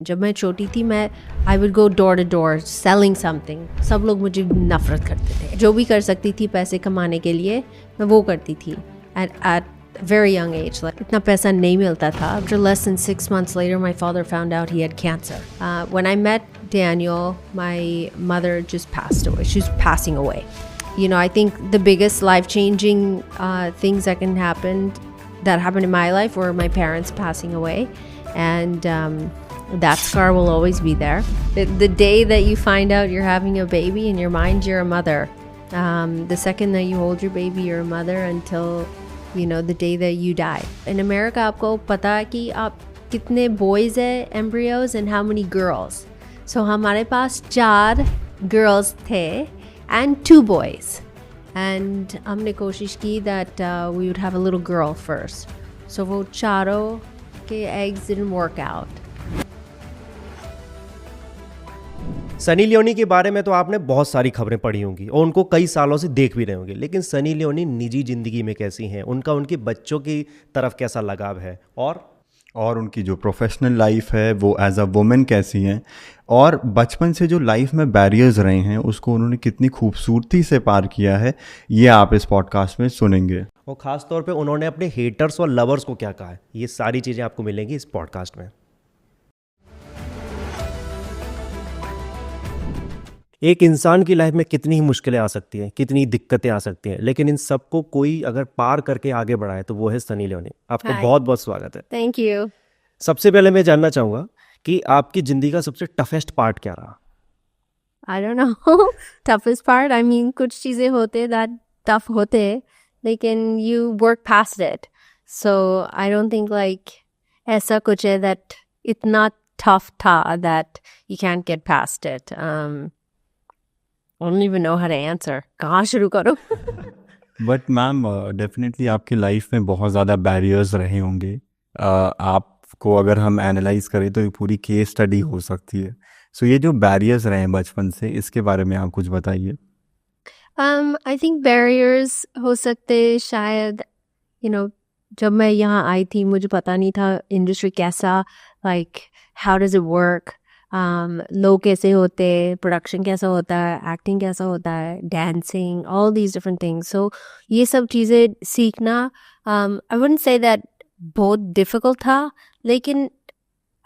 जब मैं छोटी थी मैं I would go door to door selling something. सब लोग मुझे नफरत करते थे। जो भी कर सकती थी पैसे कमाने के लिए मैं वो करती थी। At very young age, like इतना पैसा नहीं मिलता था. After less than 6 months later, my father found out he had cancer. When I met Daniel, my mother just passed away. She was passing away. You know, I think the biggest life-changing things that happened in my life were my parents passing away, and that scar will always be there. The day that you find out you're having a baby, in your mind you're a mother. The second that you hold your baby, you're a mother until the day that you die. In America, आपको पता है कि आप कितने boys है embryos and how many girls. So हमारे पास 4 girls थे and 2 boys. And हमने कोशिश की that we would have a little girl first. So वो चारों के eggs didn't work out. Sunny Leone के बारे में तो आपने बहुत सारी खबरें पढ़ी होंगी और उनको कई सालों से देख भी रहे होंगे, लेकिन सनी लियोनी निजी ज़िंदगी में कैसी हैं, उनके बच्चों की तरफ कैसा लगाव है और उनकी जो प्रोफेशनल लाइफ है वो एज अ वुमेन कैसी हैं, और बचपन से जो लाइफ में बैरियर्स रहे हैं उसको उन्होंने कितनी खूबसूरती से पार किया है, ये आप इस पॉडकास्ट में सुनेंगे। और ख़ास तौर पे उन्होंने अपने हेटर्स और लवर्स को क्या कहा है, ये सारी चीज़ें आपको मिलेंगी इस पॉडकास्ट में। एक इंसान की लाइफ में कितनी ही मुश्किलें आ सकती हैं, कितनी दिक्कतें आ सकती हैं, लेकिन इन सबको कोई अगर पार करके आगे बढ़ा है तो वो है सनी लियोनी। आपको बहुत बहुत स्वागत है। Thank you. सबसे पहले मैं जानना चाहूँगा कि आपकी ज़िंदगी का सबसे टफेस्ट पार्ट क्या रहा? I don't know. Toughest part, I mean, कुछ चीज़ें होते that tough होते, लेकिन you work past it. So I don't think like ऐसा कुछ है that इतना tough था that you can't get past it. I don't even know how to answer. कहाँ शुरू करूँ? बट मैम डेफिनेटली आपकी लाइफ में बहुत ज़्यादा बैरियर्स रहे होंगे। आपको अगर हम एनालाइज करें तो ये पूरी केस स्टडी हो सकती है। सो ये जो बैरियर्स रहे हैं बचपन से, इसके बारे में आप कुछ बताइए। I think barriers हो सकते शायद जब मैं यहाँ आई थी मुझे पता नहीं था इंडस्ट्री कैसा, like how does it work, लोग कैसे होते, प्रोडक्शन कैसा होता है, एक्टिंग कैसा होता है, dancing, all these different things. So ये सब चीज़ें सीखना आई वुडंट से दैट बहुत डिफ़िकल्ट था, लेकिन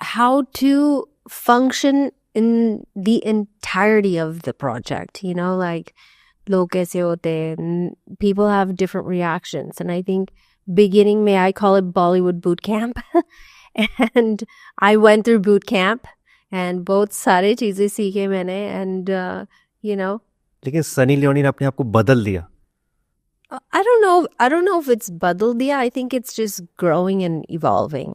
how to function in the entirety of the project, like लोग कैसे होते, people have different reactions, and I think beginning में I call it Bollywood boot camp and I went through boot camp and बहुत सारे चीज़ें सीखे मैंने, and लेकिन सनी लियोनी ने अपने आप को बदल दिया। I don't know if it's बदल दिया. I think it's just growing and evolving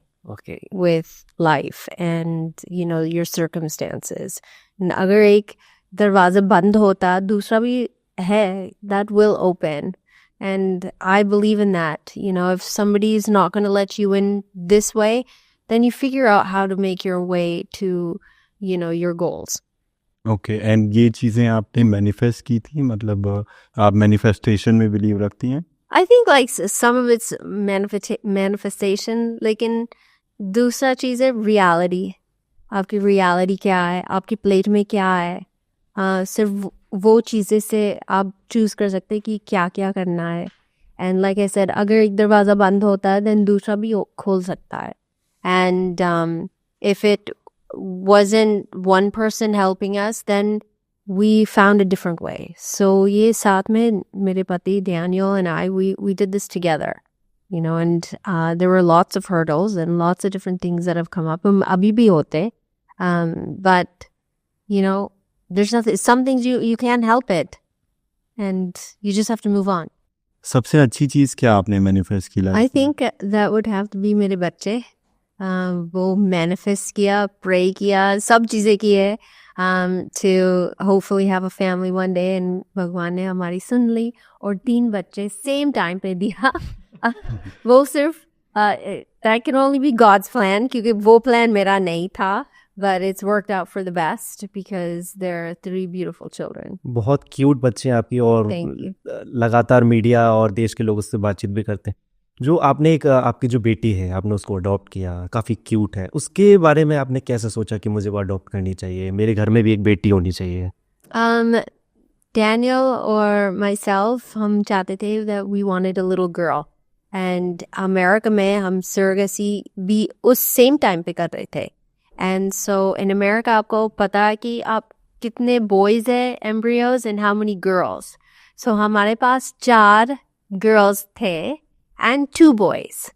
with life and your circumstances. अगर एक दरवाज़ा बंद होता दूसरा भी है that will open, and I believe in that. If somebody is not going to let you in this way, then you figure out how to make your way to your goals. Okay, and ये चीज़ें आपने manifest की थी, मतलब आप manifestation में believe रखती हैं? I think like some of it's manifestation, लेकिन दूसरा चीज़ है reality. आपकी reality क्या है, आपकी प्लेट में क्या है, सिर्फ वो चीज़ें से आप चूज़ कर सकते हैं कि क्या क्या करना है। एंड लाइक आई सेड, अगर एक दरवाज़ा बंद होता है देन दूसरा भी खोल सकता है। And if it wasn't one person helping us, then we found a different way. So ये साथ में मेरे पति Daniel and I, we did this together, and there were lots of hurdles and lots of different things that have come up. अभी भी होते, but there's nothing, some things you can't help it and you just have to move on. सबसे अच्छी चीज़ क्या आपने manifest की? I think that would have to be मेरे बच्चे। वो मैनिफेस्ट किया, प्रे किया, सब चीज़ें की है to hopefully have a family one day, and भगवान ने हमारी सुन ली और 3 बच्चे सेम टाइम पे दिया। वो सिर्फ that can only be God's plan, क्योंकि वो प्लान मेरा नहीं था, but it's worked out for the best because they're 3 beautiful children. बहुत क्यूट बच्चे हैं आपकी, और Thank you. लगातार मीडिया और देश के लोग उससे बातचीत भी करते हैं। जो आपने एक आपकी जो बेटी है आपने उसको अडॉप्ट किया, काफ़ी क्यूट है, उसके बारे में आपने कैसे सोचा कि मुझे वो अडॉप्ट करनी चाहिए, मेरे घर में भी एक बेटी होनी चाहिए? Um, Daniel or myself, हम चाहते थे that we wanted a little girl. And America में हम surrogacy भी उस same time पे कर रहे थे. And so in America आपको पता है कि आप कितने boys है embryos and how many girls. So हमारे पास 4 girls थे and 2 boys.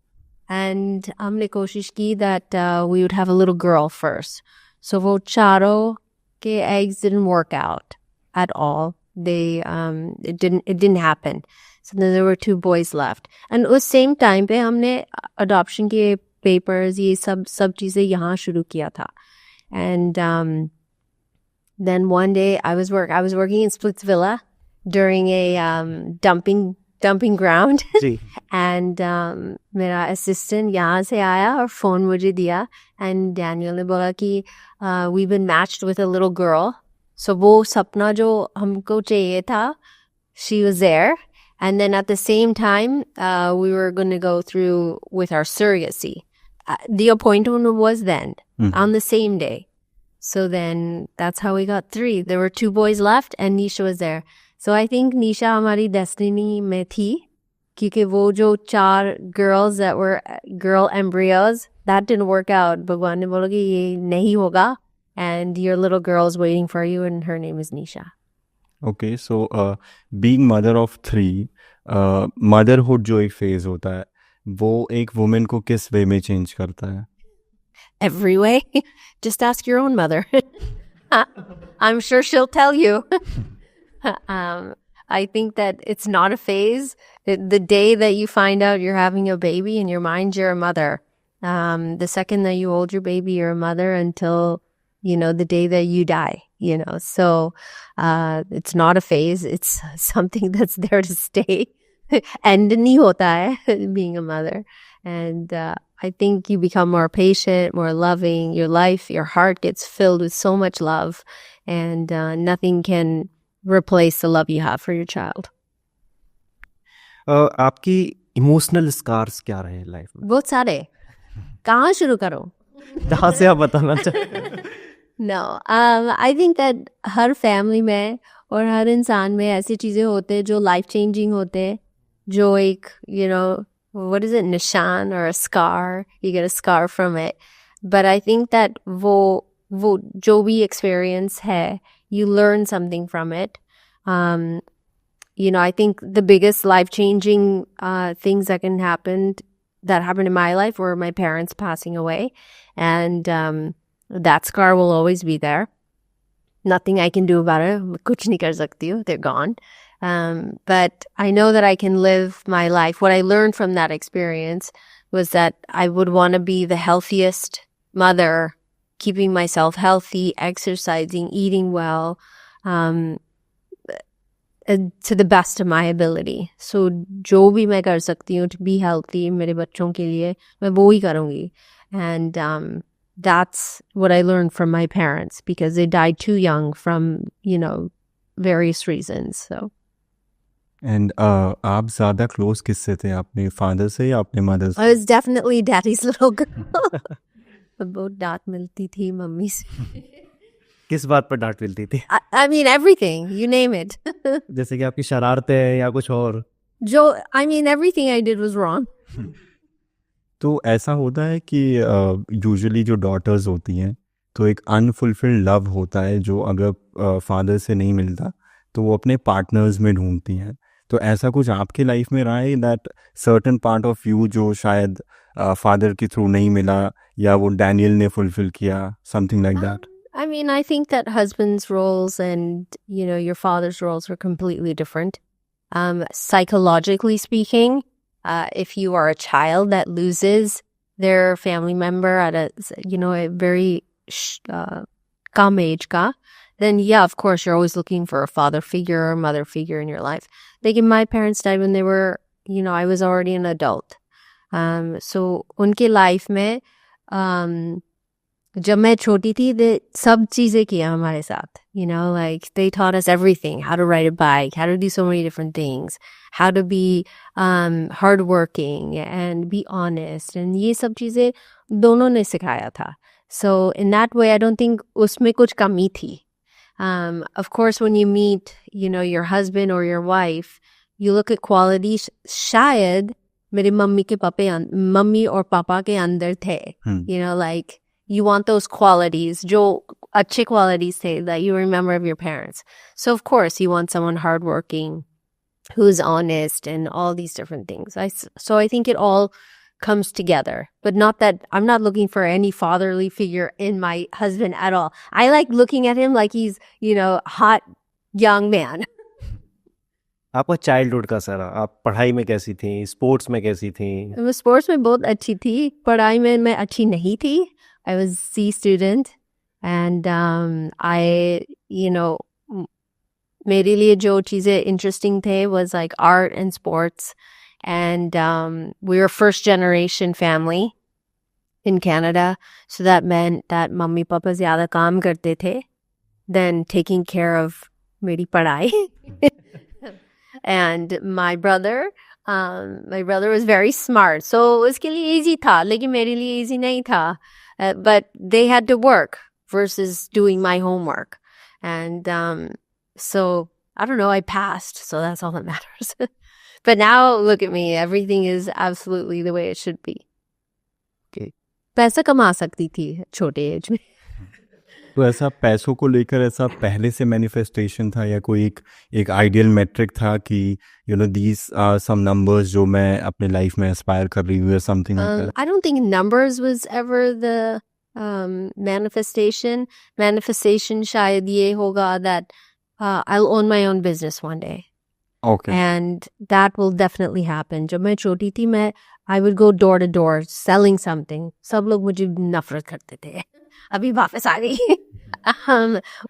And हमने कोशिश की that we would have a little girl first. So वो चारों के eggs didn't work out at all. It didn't happen. So then there were 2 boys left. And उस same time पे हमने adoption के papers ये सब चीजें यहाँ शुरू किया था. And then one day I was working in Splitsvilla during a dumping ground. Ji. And मेरा assistant यहाँ से आया और phone मुझे दिया. And Daniel ने बोला कि we've been matched with a little girl. So वो सपना जो हमको चाहिए था, she was there. And then at the same time, we were going to go through with our surrogacy. The appointment was then, on the same day. So then that's how we got 3. There were 2 boys left and Nisha was there. So I think Nisha हमारी destiny में थी, क्योंकि वो जो 4 girls that were girl embryos, that didn't work out. भगवान ने बोला कि ये नहीं होगा. And your little girl is waiting for you and her name is Nisha. Okay, so being mother of 3, motherhood जो एक फेज होता है वो एक वुमेन को किस वे में चेंज करता है? Every way. Just ask your own mother. I'm sure she'll tell you. I think that it's not a phase. The day that you find out you're having a baby in your mind, you're a mother. The second that you hold your baby, you're a mother until, the day that you die, So it's not a phase. It's something that's there to stay. And nahi hota hai, being a mother. And I think you become more patient, more loving. Your heart gets filled with so much love. And nothing can replace the love you have for your child. आपकी emotional scars क्या रहे life में? बहुत सारे. कहाँ शुरू करो? जहाँ से आप बताना चाहें. No, I think that her family में और हर इंसान में ऐसी चीजें होते हैं जो life changing होते हैं, जो एक, what is it, निशान or a scar, you get a scar from it. But I think that वो जो भी experience है, you learn something from it. I think the biggest life changing things that happened in my life were my parents passing away. And that scar will always be there. Nothing I can do about it. Kuch nahi kar sakti hu. They're gone. But I know that I can live my life. What I learned from that experience was that I would want to be the healthiest mother, keeping myself healthy, exercising, eating well, to the best of my ability. So जो भी मैं कर सकती हूँ to be healthy मेरे बच्चों के लिए, मैं वो ही करूँगी. And that's what I learned from my parents because they died too young from, various reasons. So. And आप ज़्यादा क्लोज किससे थे, अपने फादर से या अपने मदर से? I was definitely daddy's little girl. बहुत डांट मिलती थी मम्मी से. किस बात पर डांट मिलती थी? I mean everything, you name it. जैसे कि आपकी शरारतें या कुछ और? Everything I did was wrong. तो ऐसा होता है कि यूजुअली जो डॉटर्स होती हैं तो एक अनफुलफिल्ड लव होता है जो अगर फादर से नहीं मिलता तो वो अपने पार्टनर्स में ढूंढती हैं. तो ऐसा कुछ आपके लाइफ में रहा है that certain part of you जो शायद फादर के थ्रू नहीं मिला या वो डैनियल ने फुलफिल किया, something like that? I think that husband's roles and, your father's roles were completely different. Psychologically speaking, if you are a child that loses their family member at a very calm age ka, then yeah, of course, you're always looking for a father figure or mother figure in your life. Like my parents died when they were, I was already an adult. So unke life mein, जब मैं छोटी थी सब चीज़ें किया हमारे साथ, you know, like they taught us everything, how to ride a bike, how to do so many different things, how to be hardworking and be honest, and ये सब चीज़ें दोनों ने सिखाया था. So in that way I don't think उसमें कुछ कमी थी. Of course when you meet, you know, your husband or your wife, you look at qualities. शायद मेरे मम्मी और पापा के अंदर थे, you know, like you want those qualities, जो अच्छे qualities थे that you remember of your parents. So of course you want someone hardworking, who's honest, and all these different things. So I think it all comes together, but not that I'm not looking for any fatherly figure in my husband at all. I like looking at him like he's, you know, hot young man. आपका childhood का सारा, आप पढ़ाई में कैसी थी, sports में कैसी थी? मैं स्पोर्ट्स में बहुत अच्छी थी, पढ़ाई में मैं अच्छी नहीं थी. I was C student, and I, you know, मेरे लिए जो चीज़ें interesting थे was like art and sports, and we were first generation family in Canada, so that meant that mummy papa ज़्यादा काम करते थे than taking care of मेरी पढ़ाई. And my brother was very smart, so उसके लिए easy था, लेकिन मेरे लिए easy नहीं था. But they had to work versus doing my homework. And so, I don't know, I passed. So that's all that matters. But now, look at me. Everything is absolutely the way it should be. Okay. पैसा कमा सकती थी छोटे as में. तो ऐसा पैसों को लेकर ऐसा पहले से मैनिफेस्टेशन था या कोई एक आइडियल मेट्रिक था कि you know these are some numbers जो मैं अपने लाइफ में एस्पायर कर रही हूँ, something like that? I don't think numbers was ever the manifestation. Manifestation शायद ये होगा that I'll own my own business one day. Okay. And that will definitely happen. जब मैं छोटी थी I would go door to door selling something. सब लोग मुझे नफरत करते थे. अभी वापस आ गई.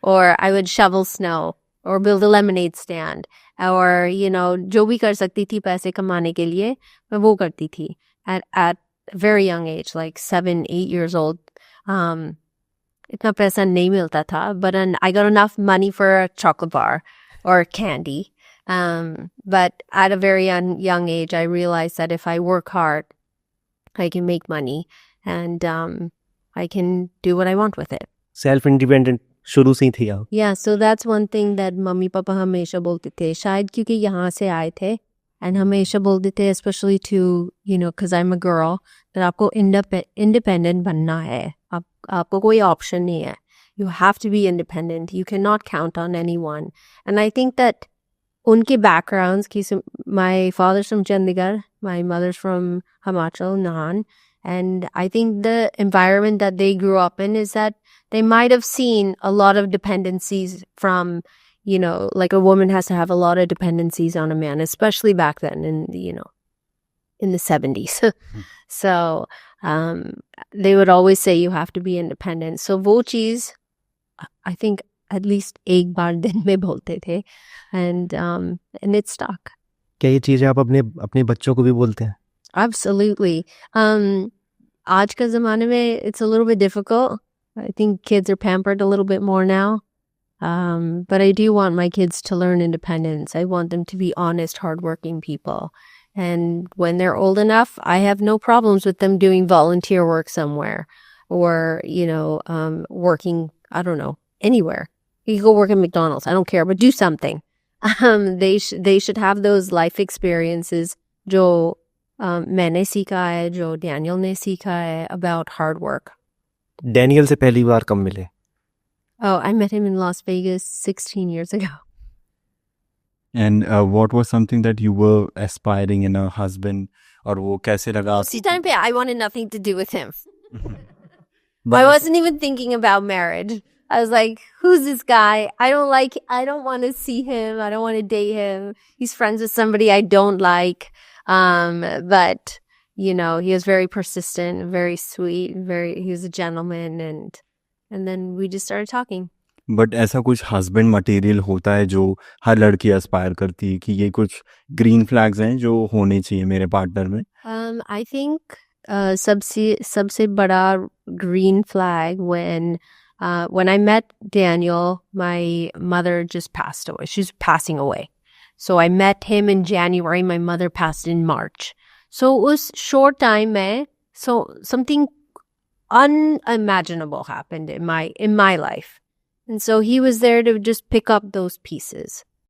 Or I would shovel snow or build a lemonade stand, or you know, जो भी कर सकती थी पैसे कमाने के लिए मैं वो करती थी at a very young age, like 7-8 years old. इतना पैसा नहीं मिलता था, but I got enough money for a chocolate bar or candy. But at a very young age, I realized that if I work hard, I can make money, and I can do what I want with it. Self independent शुरू से ही थी आप? Yeah, so that's one thing that mummy papa हमेशा बोलते थे, शायद क्योंकि यहाँ से आए थे, and हमेशा बोलते थे, especially to, you know, because I'm a girl, that आपको independent बनना है, आपको कोई option नहीं है. You have to be independent. You cannot count on anyone. And I think that उनके backgrounds, my father's from Chandigarh, my mother's from Himachal, Nahan, and I think the environment that they grew up in is that they might have seen a lot of dependencies from, you know, like a woman has to have a lot of dependencies on a man, especially back then in the, you know, in the 70s. So they would always say you have to be independent. So वो चीज़, I think at least एक बार दिन में बोलते थे, and it stuck. क्या ये चीज़ें आप अपने बच्चों को भी बोलते हैं? Absolutely. आज के ज़माने में it's a little bit difficult. I think kids are pampered a little bit more now. But I do want my kids to learn independence. I want them to be honest, hardworking people. And when they're old enough, I have no problems with them doing volunteer work somewhere, or, you know, working, I don't know, anywhere. You can go work at McDonald's. I don't care, but do something. They should have those life experiences जो मैंने सीखा है, जो Daniel ने सीखा है about hard work. Daniel से पहली बार कब मिले? Oh, I met him in Las Vegas 16 years ago. And what was something that you were aspiring in a husband, और वो कैसे लगा? उसी time पे I wanted nothing to do with him. I wasn't even thinking about marriage. I was like, who's this guy? I don't want to see him. I don't want to date him. He's friends with somebody I don't like. But, you know, he was very persistent, very sweet, he was a gentleman, and then we just started talking. But ऐसा कुछ husband material होता है जो हर लड़की Aspire करती है कि ये कुछ ग्रीन फ्लैग्स हैं जो होने चाहिए मेरे पार्टनर में? I think सबसे बड़ा green flag when I met Daniel, my mother just passed away. She's passing away. So I met him in January. My mother passed in March. So us short time mein, so something unimaginable happened in my life. And so he was there to just pick up those pieces.